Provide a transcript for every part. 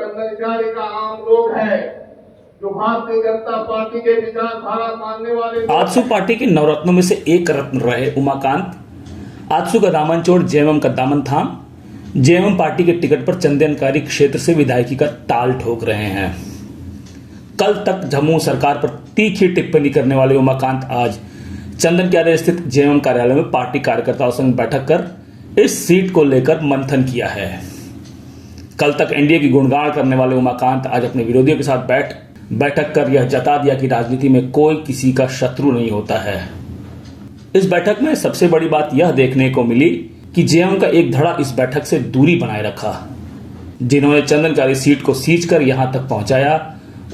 चंदन क्यारी का आम लोग है जो भारतीय जनता पार्टी के विचारधारा मानने वाले। आजसू पार्टी के नवरत्नों में से एक रत्न रहे उमाकांत आजसू का दामन चोड़ जेएमएम का दामन थाम जेएमएम पार्टी के टिकट पर चंदनकारी क्षेत्र से विधायकी का ताल ठोक रहे हैं। कल तक जम्मू सरकार पर तीखी टिप्पणी करने वाले उमाकांत आज चंदनक्यारी स्थित जेएमएम कार्यालय में पार्टी कार्यकर्ताओं संग बैठक कर इस सीट को लेकर मंथन किया है। कल तक एनडीए की गुणगान करने वाले उमाकांत आज अपने विरोधियों के साथ बैठक कर यह जता दिया कि राजनीति में कोई किसी का शत्रु नहीं होता है। इस बैठक में सबसे बड़ी बात यह देखने को मिली कि जेएमएम का एक धड़ा इस बैठक से दूरी बनाए रखा। जिन्होंने चंदनक्यारी सीट को सींच कर यहां तक पहुंचाया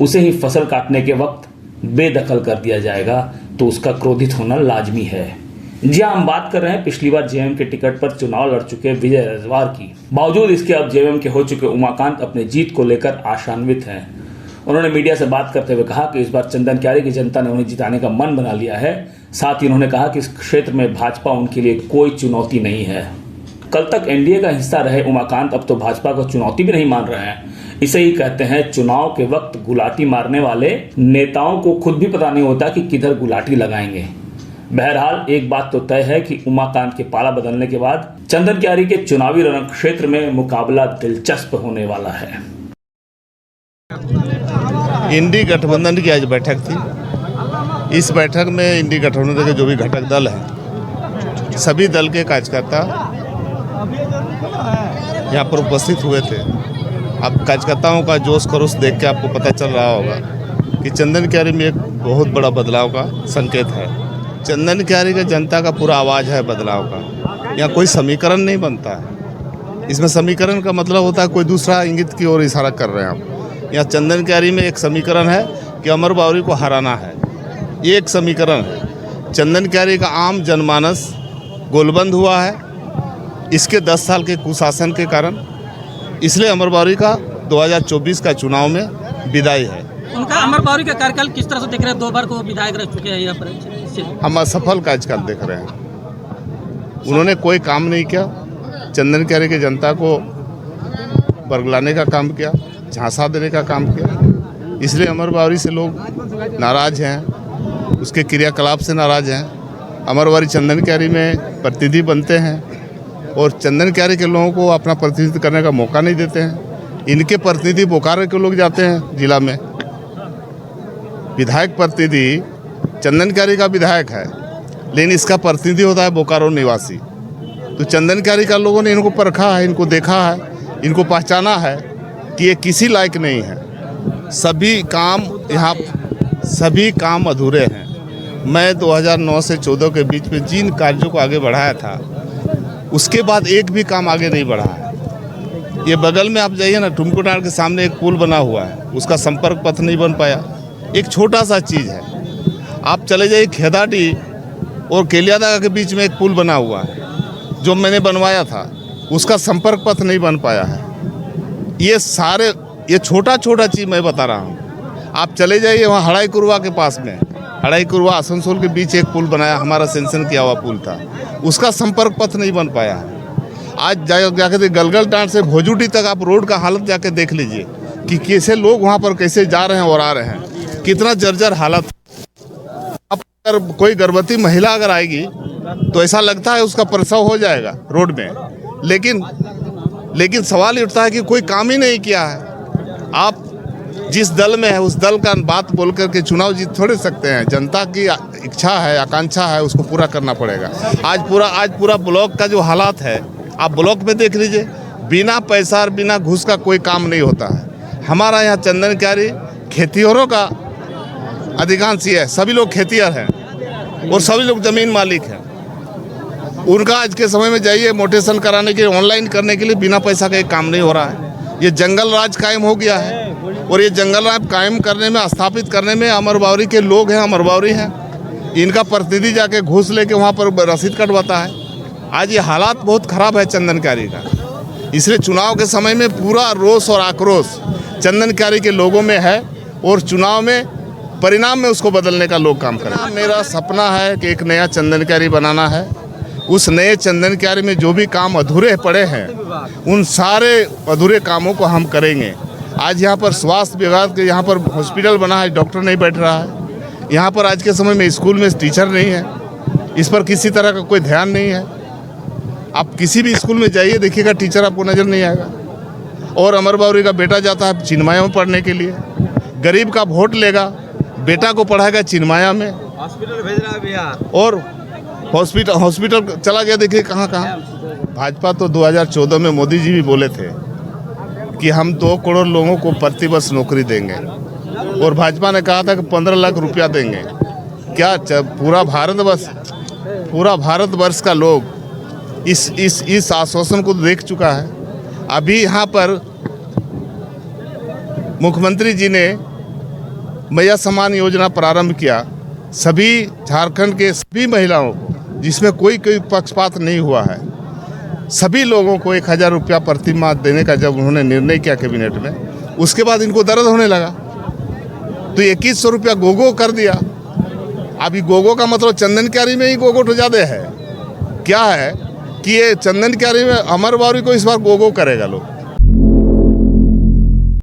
उसे ही फसल काटने के वक्त बेदखल कर दिया जाएगा तो उसका क्रोधित होना लाजमी है। जी हम बात कर रहे हैं पिछली बार जेएमएम के टिकट पर चुनाव लड़ चुके विजय रजवार की। बावजूद इसके अब जेएमएम के हो चुके उमाकांत अपने जीत को लेकर आशान्वित हैं। उन्होंने मीडिया से बात करते हुए कहा कि इस बार चंदनक्यारी की जनता ने उन्हें जिताने का मन बना लिया है। साथ ही उन्होंने कहा कि इस क्षेत्र में भाजपा उनके लिए कोई चुनौती नहीं है। कल तक एनडीए का हिस्सा रहे उमाकांत अब तो भाजपा को चुनौती भी नहीं मान रहे हैं। इसे ही कहते हैं चुनाव के वक्त गुलाटी मारने वाले नेताओं को खुद भी पता नहीं होता कि किधर गुलाटी लगाएंगे। बहरहाल एक बात तो तय है कि उमाकांत के पाला बदलने के बाद चंदनक्यारी के चुनावी रण क्षेत्र में मुकाबला दिलचस्प होने वाला है। इंडी गठबंधन की आज बैठक थी। इस बैठक में इंडी गठबंधन के जो भी घटक दल हैं सभी दल के कार्यकर्ता यहाँ पर उपस्थित हुए थे। अब कार्यकर्ताओं का जोश खरोश देख के आपको पता चल रहा होगा कि चंदनक्यारी में एक बहुत बड़ा बदलाव का संकेत है। चंदनक्यारी का जनता का पूरा आवाज़ है बदलाव का। यहाँ कोई समीकरण नहीं बनता है। इसमें समीकरण का मतलब होता है कोई दूसरा इंगित की ओर इशारा कर रहे हैं आप। यहाँ चंदनक्यारी में एक समीकरण है कि अमर बावरी को हराना है। ये एक समीकरण है। चंदनक्यारी का आम जनमानस गोलबंद हुआ है इसके 10 साल के कुशासन के कारण। इसलिए अमर बावरी का 2024 का चुनाव में विदाई है। उनका अमर बावरी का कार्यकाल किस तरह से देख रहे हैं? 2 बार को विधायक रह चुके हैं यहाँ पर। हम असफल कार्यकाल देख रहे हैं। उन्होंने कोई काम नहीं किया। चंदनक्यारी की जनता को बरगलाने का काम किया, झांसा देने का काम किया। इसलिए अमर बावरी से लोग नाराज़ हैं, उसके क्रियाकलाप से नाराज़ हैं। अमर बावरी चंदनक्यारी में प्रतिनिधि बनते हैं और चंदनक्यारी के लोगों को अपना प्रतिनिधित्व करने का मौका नहीं देते हैं। इनके प्रतिनिधि बोकारो के लोग जाते हैं जिला में। विधायक प्रतिनिधि चंदनक्यारी का विधायक है लेकिन इसका प्रतिनिधि होता है बोकारो निवासी। तो चंदनक्यारी का लोगों ने इनको परखा है, इनको देखा है, इनको पहचाना है कि ये किसी लायक नहीं है। सभी काम अधूरे हैं। मैं 2009 से 14 के बीच में जिन कार्यों को आगे बढ़ाया था उसके बाद एक भी काम आगे नहीं बढ़ा है। ये बगल में आप जाइए ना, टुमकुटार के सामने एक पुल बना हुआ है, उसका संपर्क पथ नहीं बन पाया। एक छोटा सा चीज़ है। आप चले जाइए खेदाडी और केलियादा के बीच में एक पुल बना हुआ है जो मैंने बनवाया था, उसका संपर्क पथ नहीं बन पाया है। ये छोटा छोटा चीज़ मैं बता रहा हूँ। आप चले जाइए वहाँ हड़ाई कुरवा के पास में, हड़ाई कुरवा आसनसोल के बीच एक पुल बनाया, हमारा सेंक्शन किया हुआ पुल था, उसका संपर्क पथ नहीं बन पाया है। आज जाकर गलगल टांड से भोजूटी तक आप रोड का हालत जाके देख लीजिए कि कैसे लोग वहाँ पर कैसे जा रहे हैं और आ रहे हैं, कितना जर्जर हालत। अब अगर कोई गर्भवती महिला अगर आएगी तो ऐसा लगता है उसका प्रसव हो जाएगा रोड में। लेकिन सवाल ये उठता है कि कोई काम ही नहीं किया है। आप जिस दल में है उस दल का बात बोल करके चुनाव जीत थोड़े सकते हैं। जनता की इच्छा है, आकांक्षा है, उसको पूरा करना पड़ेगा। आज पूरा ब्लॉक का जो हालात है आप ब्लॉक में देख लीजिए। बिना पैसा और बिना घूस का कोई काम नहीं होता है। हमारा यहाँ चंदनक्यारी खेतिहरों का अधिकांश है। सभी लोग खेतिहर हैं और सभी लोग ज़मीन मालिक हैं। उनका आज के समय में जाइए मोटेशन कराने के लिए, ऑनलाइन करने के लिए बिना पैसा का एक काम नहीं हो रहा है। ये जंगल राज कायम हो गया है और ये जंगल राज कायम करने में, स्थापित करने में अमर बावरी के लोग हैं, अमर बावरी हैं। इनका प्रतिनिधि जाके घूस लेके वहाँ पर रसीद कटवाता है। आज ये हालात बहुत ख़राब है चंदनक्यारी का। इसलिए चुनाव के समय में पूरा रोष और आक्रोश चंदनक्यारी के लोगों में है और चुनाव में परिणाम में उसको बदलने का लोग काम करें। मेरा सपना है कि एक नया चंदनक्यारी बनाना है। उस नए चंदनक्यारी में जो भी काम अधूरे पड़े हैं उन सारे अधूरे कामों को हम करेंगे। आज यहाँ पर स्वास्थ्य विभाग के यहाँ पर हॉस्पिटल बना है, डॉक्टर नहीं बैठ रहा है। यहाँ पर आज के समय में स्कूल में टीचर नहीं है, इस पर किसी तरह का कोई ध्यान नहीं है। आप किसी भी स्कूल में जाइए, देखिएगा टीचर आपको नज़र नहीं आएगा। और अमर बावरी का बेटा जाता है चिन्मया में पढ़ने के लिए, गरीब का वोट लेगा, बेटा को पढ़ाएगा चिन्मया में, हॉस्पिटल भेज रहा है बिहार, और हॉस्पिटल चला गया। देखिए कहाँ कहाँ। भाजपा तो 2014 में मोदी जी भी बोले थे कि हम 2 करोड़ लोगों को प्रतिवर्ष नौकरी देंगे, और भाजपा ने कहा था कि 15 लाख रुपया देंगे। क्या पूरा भारतवर्ष का लोग इस आश्वासन को देख चुका है। अभी यहाँ पर मुख्यमंत्री जी ने मैया सम्मान योजना प्रारंभ किया, सभी झारखंड के सभी महिलाओं को, जिसमें कोई पक्षपात नहीं हुआ है, सभी लोगों को 1000 रुपया प्रति माह देने का जब उन्होंने निर्णय किया कैबिनेट में, उसके बाद इनको दर्द होने लगा तो 2100 रुपया गोगो कर दिया। अभी गोगो का मतलब चंदन क्यारी में ही गोगो तो ज़्यादा है। क्या है कि ये चंदन क्यारी में अमर बावरी को इस बार गोगो करेगा लोग।